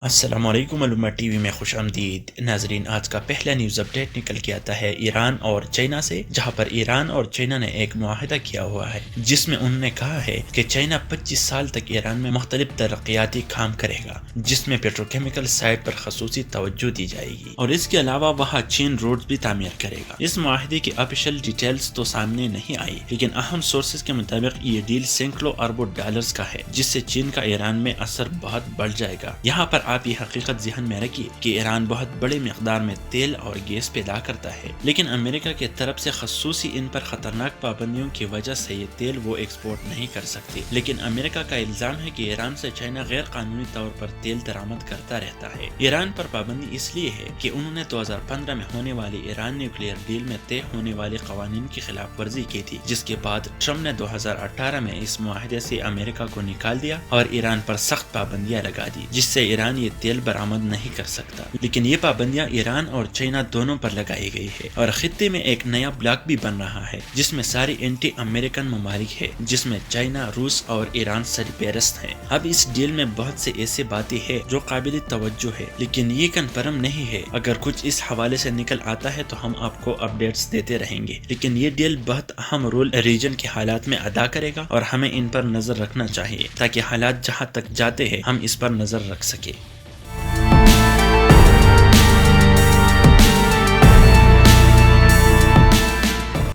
السلام علیکم علومہ T V میں خوش آمدید ناظرین۔ آج کا پہلا نیوز اپڈیٹ نکل کے آتا ہے ایران اور چائنا سے، جہاں پر ایران اور چائنا نے ایک معاہدہ کیا ہوا ہے جس میں انہوں نے کہا ہے کہ چائنا 25 سال تک ایران میں مختلف ترقیاتی کام کرے گا، جس میں پیٹروکیمیکل سائٹ پر خصوصی توجہ دی جائے گی اور اس کے علاوہ وہاں چین روڈز بھی تعمیر کرے گا۔ اس معاہدے کی آفیشیل ڈیٹیلز تو سامنے نہیں آئی، لیکن اہم سورسز کے مطابق یہ ڈیل سینکڑوں اربوں ڈالرز کا ہے، جس سے چین کا ایران میں اثر بہت بڑھ جائے گا۔ یہاں پر آپ یہ حقیقت ذہن میں رکھیے کہ ایران بہت بڑے مقدار میں تیل اور گیس پیدا کرتا ہے، لیکن امریکہ کی طرف سے خصوصی ان پر خطرناک پابندیوں کی وجہ سے یہ تیل وہ ایکسپورٹ نہیں کر سکتے۔ لیکن امریکہ کا الزام ہے کہ ایران سے چائنا غیر قانونی طور پر تیل درآمد کرتا رہتا ہے۔ ایران پر پابندی اس لیے ہے کہ انہوں نے 2015 میں ہونے والی ایران نیوکلیئر ڈیل میں طے ہونے والے قوانین کی خلاف ورزی کی تھی، جس کے بعد ٹرمپ نے 2018 میں اس معاہدے سے امریکہ کو نکال دیا اور ایران پر سخت پابندیاں لگا دی، جس سے ایران یہ تیل برآمد نہیں کر سکتا۔ لیکن یہ پابندیاں ایران اور چائنا دونوں پر لگائی گئی ہے اور خطے میں ایک نیا بلاک بھی بن رہا ہے جس میں ساری اینٹی امریکن ممالک ہے، جس میں چائنا، روس اور ایران سرپرست ہیں۔ اب اس ڈیل میں بہت سے ایسے باتیں ہیں جو قابل توجہ ہے، لیکن یہ کنفرم نہیں ہے۔ اگر کچھ اس حوالے سے نکل آتا ہے تو ہم آپ کو اپڈیٹس دیتے رہیں گے، لیکن یہ ڈیل بہت اہم رول ریجن کے حالات میں ادا کرے گا اور ہمیں ان پر نظر رکھنا چاہیے تاکہ حالات جہاں تک جاتے ہیں ہم اس پر نظر رکھ سکیں۔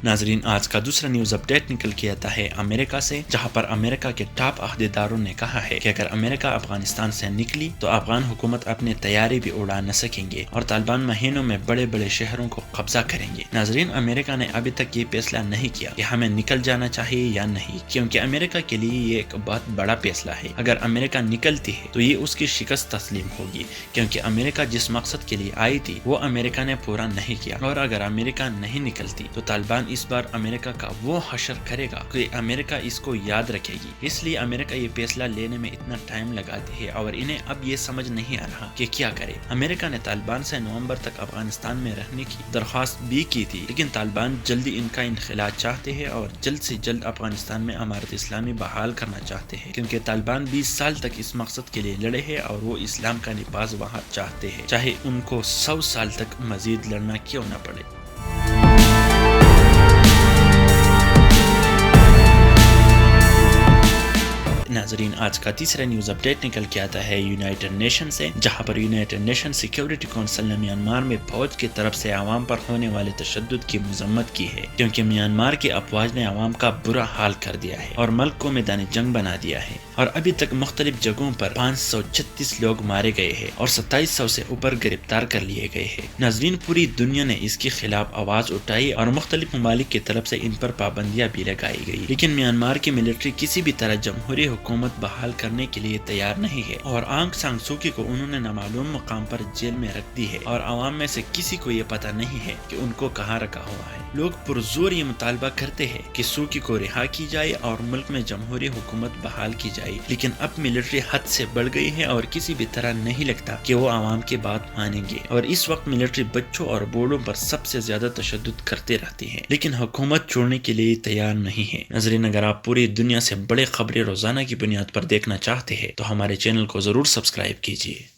ناظرین، آج کا دوسرا نیوز اپڈیٹ نکل کے آتا ہے امریکہ سے، جہاں پر امریکہ کے ٹاپ عہدیداروں نے کہا ہے کہ اگر امریکہ افغانستان سے نکلی تو افغان حکومت اپنے طیارے بھی اڑا نہ سکیں گے اور طالبان مہینوں میں بڑے بڑے شہروں کو قبضہ کریں گے۔ ناظرین، امریکہ نے ابھی تک یہ فیصلہ نہیں کیا کہ ہمیں نکل جانا چاہیے یا نہیں، کیونکہ امریکہ کے لیے یہ ایک بہت بڑا فیصلہ ہے۔ اگر امریکہ نکلتی ہے تو یہ اس کی شکست تسلیم ہوگی، کیونکہ امریکہ جس مقصد کے لیے آئی تھی وہ امریکہ نے پورا نہیں کیا، اور اگر امریکہ نہیں نکلتی تو طالبان اس بار امریکہ کا وہ حشر کرے گا کہ امریکہ اس کو یاد رکھے گی۔ اس لیے امریکہ یہ فیصلہ لینے میں اتنا ٹائم لگاتی ہے اور انہیں اب یہ سمجھ نہیں آ رہا کہ کیا کرے۔ امریکہ نے طالبان سے نومبر تک افغانستان میں رہنے کی درخواست بھی کی تھی، لیکن طالبان جلدی ان کا انخلا چاہتے ہیں اور جلد سے جلد افغانستان میں امارت اسلامی بحال کرنا چاہتے ہیں، کیونکہ طالبان 20 سال تک اس مقصد کے لیے لڑے ہیں اور وہ اسلام کا نفاذ وہاں چاہتے ہیں، چاہے ان کو 100 سال تک مزید لڑنا کیوں نہ پڑے۔ ناظرین، آج کا تیسرا نیوز اپڈیٹ نکل کے آتا ہے یونائٹڈ نیشن سے، جہاں پر یونائٹڈ نیشن سیکیورٹی کونسل نے میانمار میں فوج کی طرف سے عوام پر ہونے والے تشدد کی مذمت کی ہے، کیونکہ میانمار کی افواج نے عوام کا برا حال کر دیا ہے اور ملک کو میدان جنگ بنا دیا ہے، اور ابھی تک مختلف جگہوں پر 536 لوگ مارے گئے ہیں اور 2700 سے اوپر گرفتار کر لیے گئے ہیں۔ ناظرین، پوری دنیا نے اس کے خلاف آواز اٹھائی اور مختلف ممالک کی طرف سے ان پر پابندیاں بھی لگائی گئی، لیکن میانمار کی ملٹری کسی بھی طرح جمہوری حکومت بحال کرنے کے لیے تیار نہیں ہے، اور آنگ سان سو کی کو انہوں نے نامعلوم مقام پر جیل میں رکھ دی ہے اور عوام میں سے کسی کو یہ پتہ نہیں ہے کہ ان کو کہاں رکھا ہوا ہے۔ لوگ پرزور یہ مطالبہ کرتے ہیں کہ سو کی کو رہا کی جائے اور ملک میں جمہوری حکومت بحال کی جائے، لیکن اب ملٹری حد سے بڑھ گئی ہے اور کسی بھی طرح نہیں لگتا کہ وہ عوام کی بات مانیں گے، اور اس وقت ملٹری بچوں اور بوڑھوں پر سب سے زیادہ تشدد کرتے رہتی ہے، لیکن حکومت چھوڑنے کے لیے تیار نہیں ہے۔ ناظرین، اگر آپ پوری دنیا سے بڑے خبریں روزانہ کی بنیاد پر دیکھنا چاہتے ہیں تو ہمارے چینل کو ضرور سبسکرائب کیجیے۔